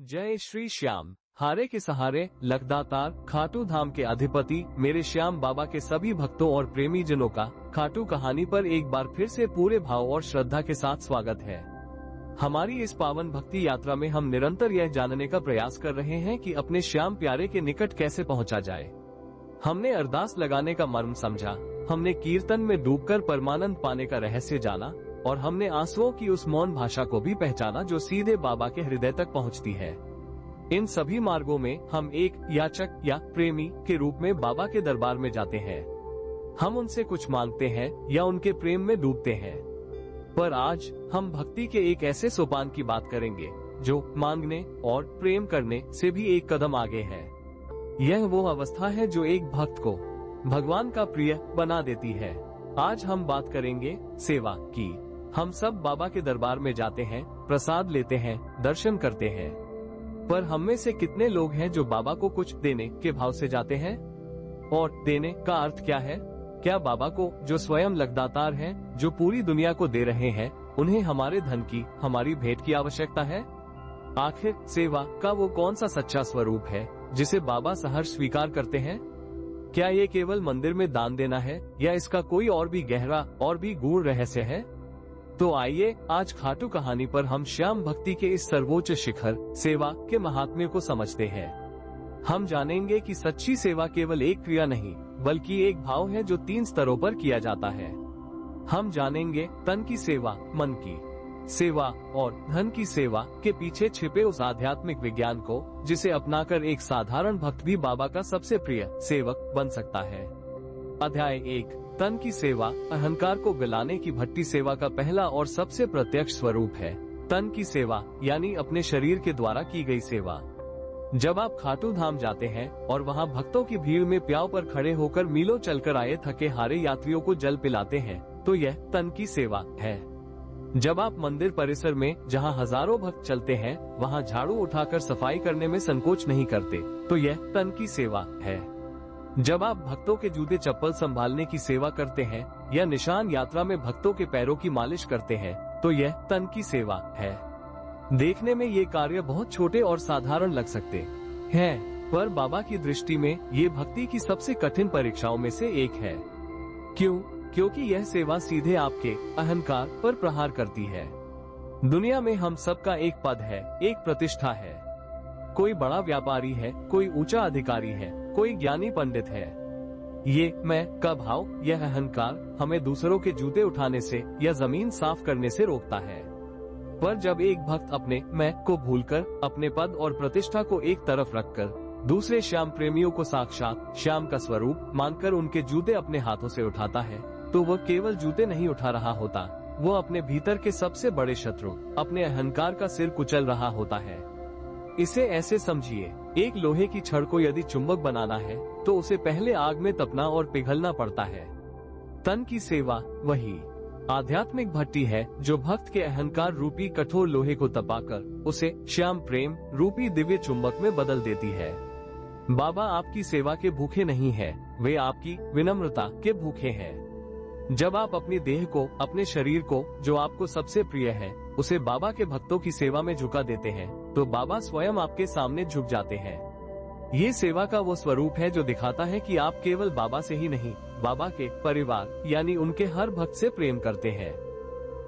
जय श्री श्याम। हारे के सहारे लखदातार खाटू धाम के अधिपति मेरे श्याम बाबा के सभी भक्तों और प्रेमी जनों का खाटू कहानी पर एक बार फिर से पूरे भाव और श्रद्धा के साथ स्वागत है। हमारी इस पावन भक्ति यात्रा में हम निरंतर यह जानने का प्रयास कर रहे हैं कि अपने श्याम प्यारे के निकट कैसे पहुंचा जाए। हमने अरदास लगाने का मर्म समझा, हमने कीर्तन में डूबकर परमानंद पाने का रहस्य जाना और हमने आंसुओं की उस मौन भाषा को भी पहचाना जो सीधे बाबा के हृदय तक पहुंचती है। इन सभी मार्गों में हम एक याचक या प्रेमी के रूप में बाबा के दरबार में जाते हैं। हम उनसे कुछ मांगते हैं या उनके प्रेम में डूबते हैं। पर आज हम भक्ति के एक ऐसे सोपान की बात करेंगे जो मांगने और प्रेम करने से भी एक कदम आगे है। यह वो अवस्था है जो एक भक्त को भगवान का प्रिय बना देती है। आज हम बात करेंगे सेवा की। हम सब बाबा के दरबार में जाते हैं, प्रसाद लेते हैं, दर्शन करते हैं, पर हम में से कितने लोग हैं जो बाबा को कुछ देने के भाव से जाते हैं? और देने का अर्थ क्या है? क्या बाबा को, जो स्वयं लखदातार हैं, जो पूरी दुनिया को दे रहे हैं, उन्हें हमारे धन की, हमारी भेंट की आवश्यकता है? आखिर सेवा का वो कौन सा सच्चा स्वरूप है जिसे बाबा सहर्ष स्वीकार करते हैं? क्या ये केवल मंदिर में दान देना है या इसका कोई और भी गहरा और भी गूढ़ रहस्य है? तो आइए आज खाटू कहानी पर हम श्याम भक्ति के इस सर्वोच्च शिखर सेवा के महात्म्य को समझते हैं। हम जानेंगे कि सच्ची सेवा केवल एक क्रिया नहीं बल्कि एक भाव है जो 3 स्तरों पर किया जाता है। हम जानेंगे तन की सेवा, मन की सेवा और धन की सेवा के पीछे छिपे उस आध्यात्मिक विज्ञान को जिसे अपनाकर एक साधारण भक्त भी बाबा का सबसे प्रिय सेवक बन सकता है। अध्याय 1, तन की सेवा अहंकार को गलाने की भट्टी सेवा का पहला और सबसे प्रत्यक्ष स्वरूप है। तन की सेवा यानी अपने शरीर के द्वारा की गई सेवा। जब आप खाटू धाम जाते हैं और वहां भक्तों की भीड़ में प्याव पर खड़े होकर मीलों चलकर आए थके हारे यात्रियों को जल पिलाते हैं तो यह तन की सेवा है। जब आप मंदिर परिसर में जहां हजारों भक्त चलते हैं वहां झाड़ू उठाकर सफाई करने में संकोच नहीं करते तो यह तन की सेवा है। जब आप भक्तों के जूते चप्पल संभालने की सेवा करते हैं या निशान यात्रा में भक्तों के पैरों की मालिश करते हैं तो यह तन की सेवा है। देखने में ये कार्य बहुत छोटे और साधारण लग सकते हैं, पर बाबा की दृष्टि में ये भक्ति की सबसे कठिन परीक्षाओं में से एक है। क्यों? क्योंकि यह सेवा सीधे आपके अहंकार पर प्रहार करती है। दुनिया में हम सबका एक पद है, एक प्रतिष्ठा है। कोई बड़ा व्यापारी है, कोई ऊंचा अधिकारी है, कोई ज्ञानी पंडित है। ये मैं का भाव, यह अहंकार हमें दूसरों के जूते उठाने से या जमीन साफ करने से रोकता है। पर जब एक भक्त अपने मैं को भूलकर, अपने पद और प्रतिष्ठा को एक तरफ रखकर दूसरे श्याम प्रेमियों को साक्षात श्याम का स्वरूप मानकर उनके जूते अपने हाथों से उठाता है तो वह केवल जूते नहीं उठा रहा होता, वो अपने भीतर के सबसे बड़े शत्रु अपने अहंकार का सिर कुचल रहा होता है। इसे ऐसे समझिए, एक लोहे की छड़ को यदि चुंबक बनाना है तो उसे पहले आग में तपना और पिघलना पड़ता है। तन की सेवा वही आध्यात्मिक भट्टी है जो भक्त के अहंकार रूपी कठोर लोहे को तपाकर उसे श्याम प्रेम रूपी दिव्य चुंबक में बदल देती है। बाबा आपकी सेवा के भूखे नहीं है, वे आपकी विनम्रता के भूखे हैं। जब आप अपनी देह को, अपने शरीर को, जो आपको सबसे प्रिय है, उसे बाबा के भक्तों की सेवा में झुका देते हैं तो बाबा स्वयं आपके सामने झुक जाते हैं। ये सेवा का वो स्वरूप है जो दिखाता है कि आप केवल बाबा से ही नहीं, बाबा के परिवार यानी उनके हर भक्त से प्रेम करते हैं।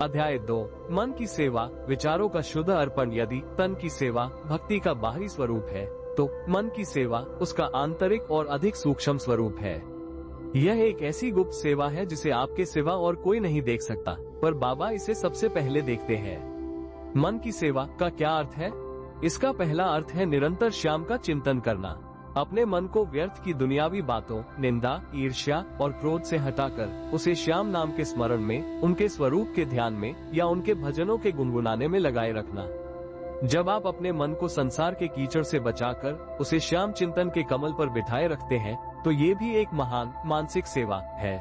अध्याय 2, मन की सेवा विचारों का शुद्ध अर्पण। यदि तन की सेवा भक्ति का बाहरी स्वरूप है तो मन की सेवा उसका आंतरिक और अधिक सूक्ष्म स्वरूप है। यह एक ऐसी गुप्त सेवा है जिसे आपके सिवा और कोई नहीं देख सकता, पर बाबा इसे सबसे पहले देखते हैं। मन की सेवा का क्या अर्थ है? इसका पहला अर्थ है निरंतर श्याम का चिंतन करना। अपने मन को व्यर्थ की दुनियावी बातों, निंदा, ईर्ष्या और क्रोध से हटाकर उसे श्याम नाम के स्मरण में, उनके स्वरूप के ध्यान में या उनके भजनों के गुनगुनाने में लगाए रखना। जब आप अपने मन को संसार के कीचड़ से बचाकर उसे श्याम चिंतन के कमल पर बिठाए रखते हैं तो ये भी एक महान मानसिक सेवा है।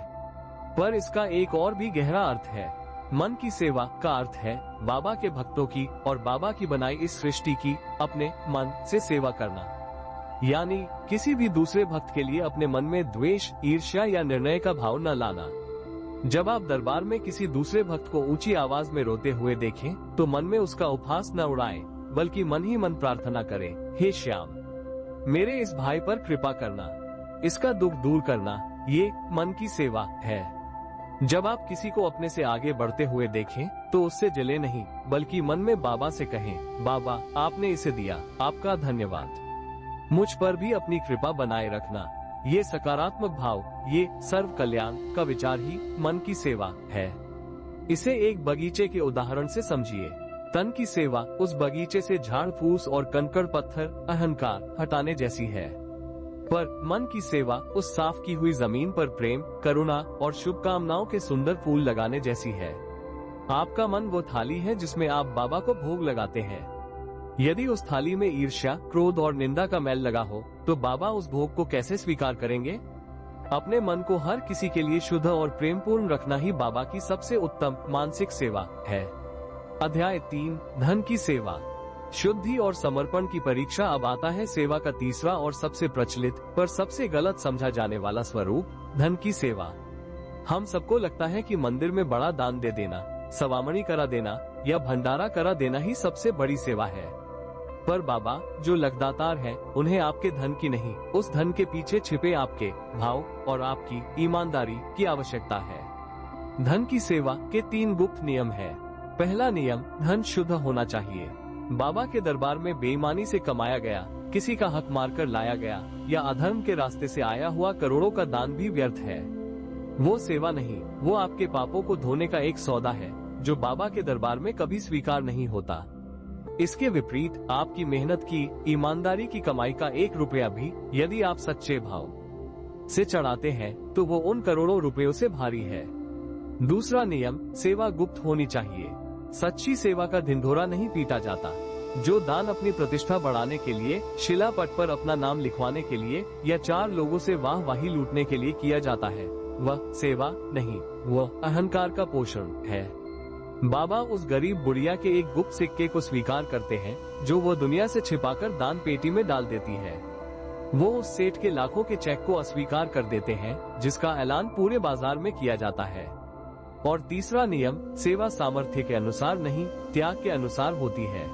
पर इसका एक और भी गहरा अर्थ है। मन की सेवा का अर्थ है बाबा के भक्तों की और बाबा की बनाई इस सृष्टि की अपने मन से सेवा करना। यानी किसी भी दूसरे भक्त के लिए अपने मन में द्वेष, ईर्ष्या या निर्णय का भाव न लाना। जब आप दरबार में किसी दूसरे भक्त को ऊंची आवाज में रोते हुए देखें तो मन में उसका उपहास न उड़ाएं, बल्कि मन ही मन प्रार्थना करें, हे श्याम, मेरे इस भाई पर कृपा करना, इसका दुख दूर करना। ये मन की सेवा है। जब आप किसी को अपने से आगे बढ़ते हुए देखें तो उससे जले नहीं, बल्कि मन में बाबा से कहें, बाबा आपने इसे दिया, आपका धन्यवाद, मुझ पर भी अपनी कृपा बनाए रखना। ये सकारात्मक भाव, ये सर्व कल्याण का विचार ही मन की सेवा है। इसे एक बगीचे के उदाहरण से समझिए। तन की सेवा उस बगीचे से झाड़ फूस और कंकड़ पत्थर अहंकार हटाने जैसी है, पर मन की सेवा उस साफ की हुई जमीन पर प्रेम, करुणा और शुभकामनाओं के सुंदर फूल लगाने जैसी है। आपका मन वो थाली है जिसमें आप बाबा को भोग लगाते हैं। यदि उस थाली में ईर्ष्या, क्रोध और निंदा का मैल लगा हो तो बाबा उस भोग को कैसे स्वीकार करेंगे? अपने मन को हर किसी के लिए शुद्ध और प्रेमपूर्ण रखना ही बाबा की सबसे उत्तम मानसिक सेवा है। अध्याय 3, धन की सेवा। शुद्धि और समर्पण की परीक्षा। अब आता है सेवा का तीसरा और सबसे प्रचलित पर सबसे गलत समझा जाने वाला स्वरूप, धन की सेवा। हम सबको लगता है कि मंदिर में बड़ा दान दे देना, सवामणी करा देना या भंडारा करा देना ही सबसे बड़ी सेवा है। पर बाबा जो लखदातार हैं, उन्हें आपके धन की नहीं, उस धन के पीछे छिपे आपके भाव और आपकी ईमानदारी की आवश्यकता है। धन की सेवा के 3 गुप्त नियम है। पहला नियम, धन शुद्ध होना चाहिए। बाबा के दरबार में बेईमानी से कमाया गया, किसी का हक मारकर लाया गया या अधर्म के रास्ते से आया हुआ करोड़ों का दान भी व्यर्थ है। वो सेवा नहीं, वो आपके पापों को धोने का एक सौदा है जो बाबा के दरबार में कभी स्वीकार नहीं होता। इसके विपरीत आपकी मेहनत की, ईमानदारी की कमाई का 1 रुपया भी यदि आप सच्चे भाव से चढ़ाते हैं तो वो उन करोड़ों रुपयों से भारी है। दूसरा नियम, सेवा गुप्त होनी चाहिए। सच्ची सेवा का ढिंढोरा नहीं पीटा जाता। जो दान अपनी प्रतिष्ठा बढ़ाने के लिए, शिलापट पर अपना नाम लिखवाने के लिए या 4 लोगों से वाहवाही लूटने के लिए किया जाता है, वह सेवा नहीं, वह अहंकार का पोषण है। बाबा उस गरीब बुढ़िया के एक गुप्त सिक्के को स्वीकार करते हैं जो वो दुनिया से छिपाकर दान पेटी में डाल देती है। वो उस सेठ के लाखों के चेक को अस्वीकार कर देते हैं जिसका ऐलान पूरे बाजार में किया जाता है। और तीसरा नियम, सेवा सामर्थ्य के अनुसार नहीं, त्याग के अनुसार होती है।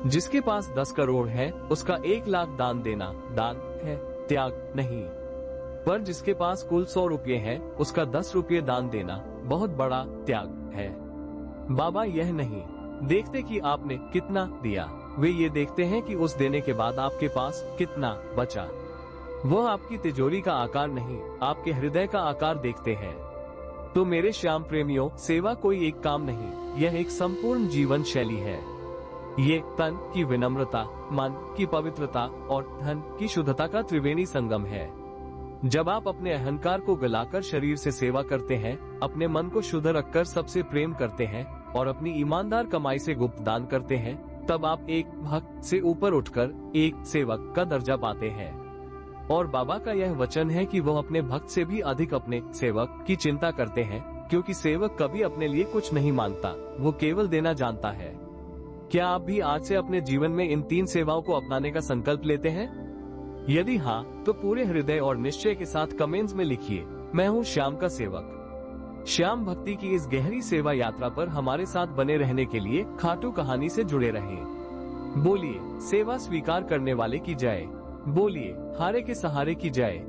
जिसके पास 10 करोड़ है उसका 1 लाख दान देना दान है, त्याग नहीं। पर जिसके पास कुल 100 रुपये है उसका 10 रुपये दान देना बहुत बड़ा त्याग है। बाबा यह नहीं देखते कि आपने कितना दिया, वे ये देखते हैं कि उस देने के बाद आपके पास कितना बचा। वह आपकी तिजोरी का आकार नहीं, आपके हृदय का आकार देखते हैं। तो मेरे श्याम प्रेमियों, सेवा कोई एक काम नहीं, यह एक संपूर्ण जीवन शैली है। ये तन की विनम्रता, मन की पवित्रता और धन की शुद्धता का त्रिवेणी संगम है। जब आप अपने अहंकार को गलाकर शरीर से सेवा करते हैं, अपने मन को शुद्ध रखकर सबसे प्रेम करते हैं और अपनी ईमानदार कमाई से गुप्त दान करते हैं, तब आप एक भक्त से ऊपर उठकर एक सेवक का दर्जा पाते हैं। और बाबा का यह वचन है कि वह अपने भक्त से भी अधिक अपने सेवक की चिंता करते हैं, क्योंकि सेवक कभी अपने लिए कुछ नहीं मांगता, वो केवल देना जानता है। क्या आप भी आज से अपने जीवन में इन 3 सेवाओं को अपनाने का संकल्प लेते हैं? यदि हाँ, तो पूरे हृदय और निश्चय के साथ कमेंट्स में लिखिए, मैं हूँ श्याम का सेवक। श्याम भक्ति की इस गहरी सेवा यात्रा पर हमारे साथ बने रहने के लिए खाटू कहानी से जुड़े रहें। बोलिए सेवा स्वीकार करने वाले की जय, बोलिए हारे के सहारे की जय।